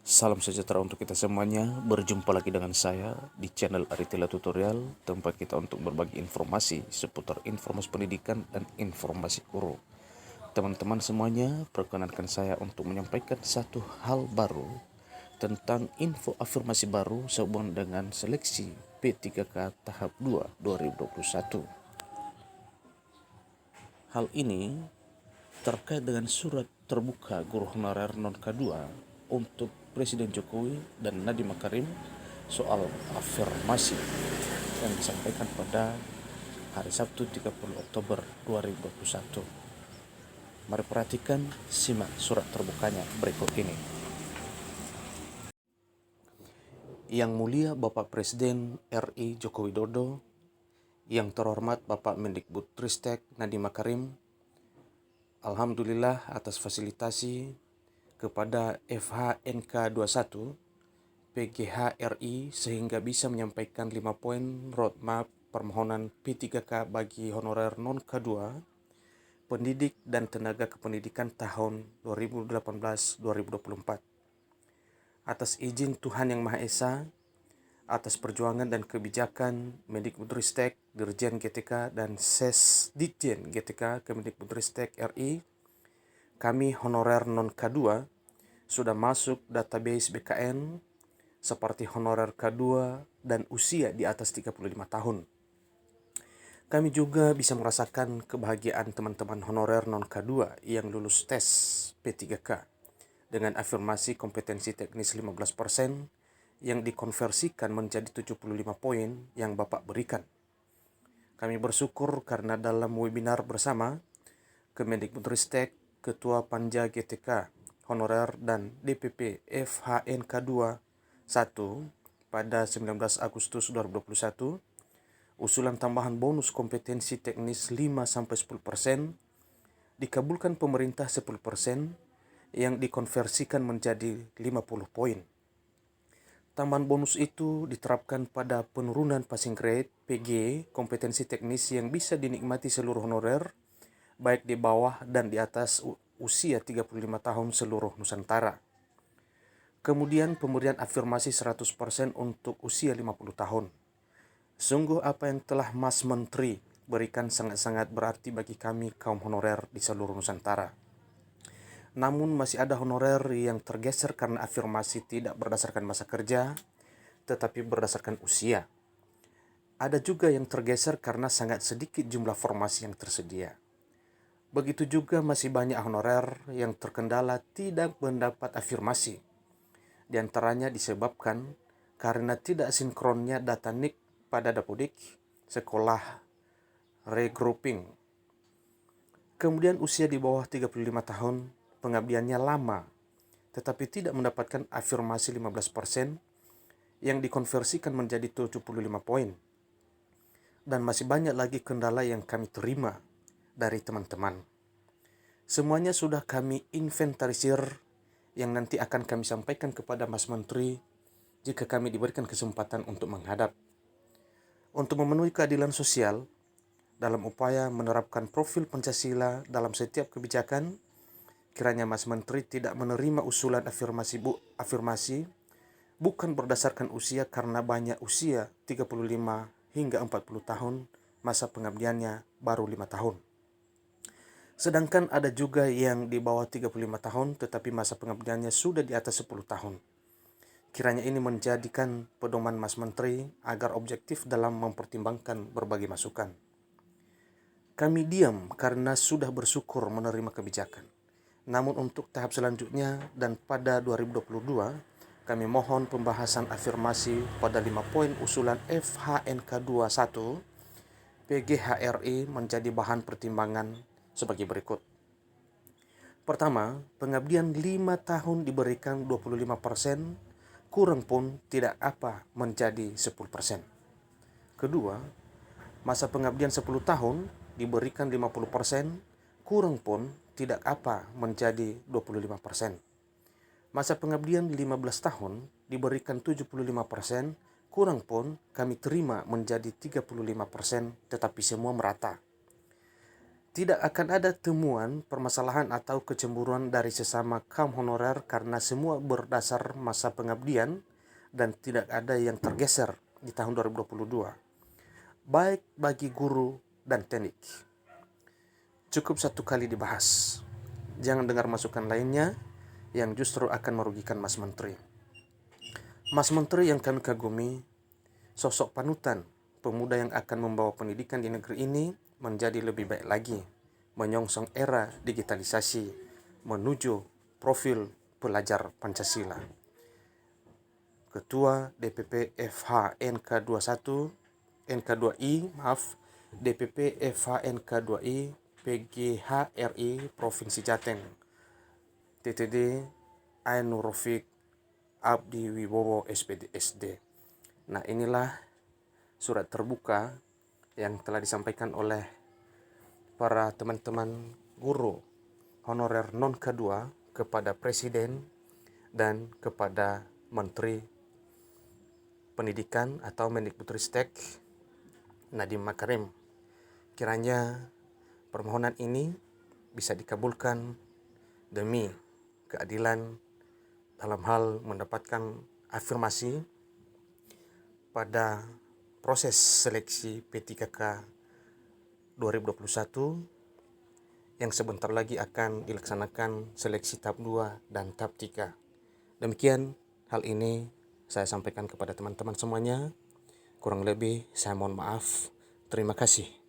Salam sejahtera untuk kita semuanya. Berjumpa lagi dengan saya di channel Aritila Tutorial, tempat kita untuk berbagi informasi seputar informasi pendidikan dan informasi guru. Teman-teman semuanya, perkenankan saya untuk menyampaikan satu hal baru tentang info afirmasi baru sehubungan dengan seleksi P3K tahap 2 2021. Hal ini terkait dengan surat terbuka guru honorer non K2 untuk Presiden Jokowi dan Nadiem Makarim soal afirmasi yang disampaikan pada hari Sabtu 30 Oktober 2021. Mari perhatikan, simak surat terbukanya berikut ini. Yang Mulia Bapak Presiden RI Joko Widodo, yang terhormat Bapak Mendikbudristek Nadiem Makarim, alhamdulillah atas fasilitasi kepada FHNK 21 PGHRI sehingga bisa menyampaikan 5 poin roadmap permohonan P3K bagi honorer non K2 pendidik dan tenaga kependidikan tahun 2018-2024. Atas izin Tuhan Yang Maha Esa, atas perjuangan dan kebijakan Mendikbudristek, Dirjen GTK dan Sesditjen GTK Kemendikbudristek RI, kami honorer non K2 sudah masuk database BKN seperti honorer K2 dan usia di atas 35 tahun. Kami juga bisa merasakan kebahagiaan teman-teman honorer non K2 yang lulus tes P3K dengan afirmasi kompetensi teknis 15% yang dikonversikan menjadi 75 poin yang Bapak berikan. Kami bersyukur karena dalam webinar bersama Kemendikbudristek, Ketua Panja GTK, Honorer dan DPP FHNK2 1 pada 19 Agustus 2021, usulan tambahan bonus kompetensi teknis 5-10% dikabulkan pemerintah 10% yang dikonversikan menjadi 50 poin. Tambahan bonus itu diterapkan pada penurunan passing grade PG kompetensi teknis yang bisa dinikmati seluruh honorer baik di bawah dan di atas usia 35 tahun seluruh Nusantara. Kemudian pemberian afirmasi 100% untuk usia 50 tahun. Sungguh apa yang telah Mas Menteri berikan sangat-sangat berarti bagi kami kaum honorer di seluruh Nusantara. Namun masih ada honorer yang tergeser karena afirmasi tidak berdasarkan masa kerja, tetapi berdasarkan usia. Ada juga yang tergeser karena sangat sedikit jumlah formasi yang tersedia. Begitu juga masih banyak honorer yang terkendala tidak mendapat afirmasi. Di antaranya disebabkan karena tidak sinkronnya data NIK pada Dapodik sekolah regrouping. Kemudian usia di bawah 35 tahun, pengabdiannya lama, tetapi tidak mendapatkan afirmasi 15% yang dikonversikan menjadi 75 poin. Dan masih banyak lagi kendala yang kami terima dari teman-teman. Semuanya sudah kami inventarisir yang nanti akan kami sampaikan kepada Mas Menteri jika kami diberikan kesempatan untuk menghadap. Untuk memenuhi keadilan sosial dalam upaya menerapkan profil Pancasila dalam setiap kebijakan, kiranya Mas Menteri tidak menerima usulan afirmasi bukan berdasarkan usia karena banyak usia 35 hingga 40 tahun, masa pengabdiannya baru 5 tahun. Sedangkan ada juga yang di bawah 35 tahun tetapi masa pengabdiannya sudah di atas 10 tahun. Kiranya ini menjadikan pedoman Mas Menteri agar objektif dalam mempertimbangkan berbagai masukan. Kami diam karena sudah bersyukur menerima kebijakan. Namun untuk tahap selanjutnya dan pada 2022, kami mohon pembahasan afirmasi pada 5 poin usulan FHNK 21 PGHRI menjadi bahan pertimbangan sebagai berikut. Pertama, pengabdian 5 tahun diberikan 25%, kurang pun tidak apa menjadi 10%. Kedua, masa pengabdian 10 tahun diberikan 50%, kurang pun tidak apa menjadi 25%. Masa pengabdian 15 tahun diberikan 75%, kurang pun kami terima menjadi 35%, tetapi semua merata. Tidak akan ada temuan, permasalahan atau kecemburuan dari sesama kaum honorer karena semua berdasar masa pengabdian dan tidak ada yang tergeser di tahun 2022, baik bagi guru dan teknik. Cukup satu kali dibahas. Jangan dengar masukan lainnya yang justru akan merugikan Mas Menteri. Mas Menteri yang kami kagumi, sosok panutan, pemuda yang akan membawa pendidikan di negeri ini menjadi lebih baik lagi, menyongsong era digitalisasi menuju profil pelajar Pancasila. Ketua DPP FH NK21 NK2I DPP FH NK2I PGHRI Provinsi Jateng, TTD Ainur Rofiq Abdi Wibowo SPD SD. Nah, inilah surat terbuka yang telah disampaikan oleh para teman-teman guru honorer non K2 kepada Presiden dan kepada Menteri Pendidikan atau Mendikbudristek Nadiem Makarim. Kiranya permohonan ini bisa dikabulkan demi keadilan dalam hal mendapatkan afirmasi pada proses seleksi P3K 2021 yang sebentar lagi akan dilaksanakan seleksi tahap 2 dan tahap 3. Demikian hal ini saya sampaikan kepada teman-teman semuanya. Kurang lebih saya mohon maaf. Terima kasih.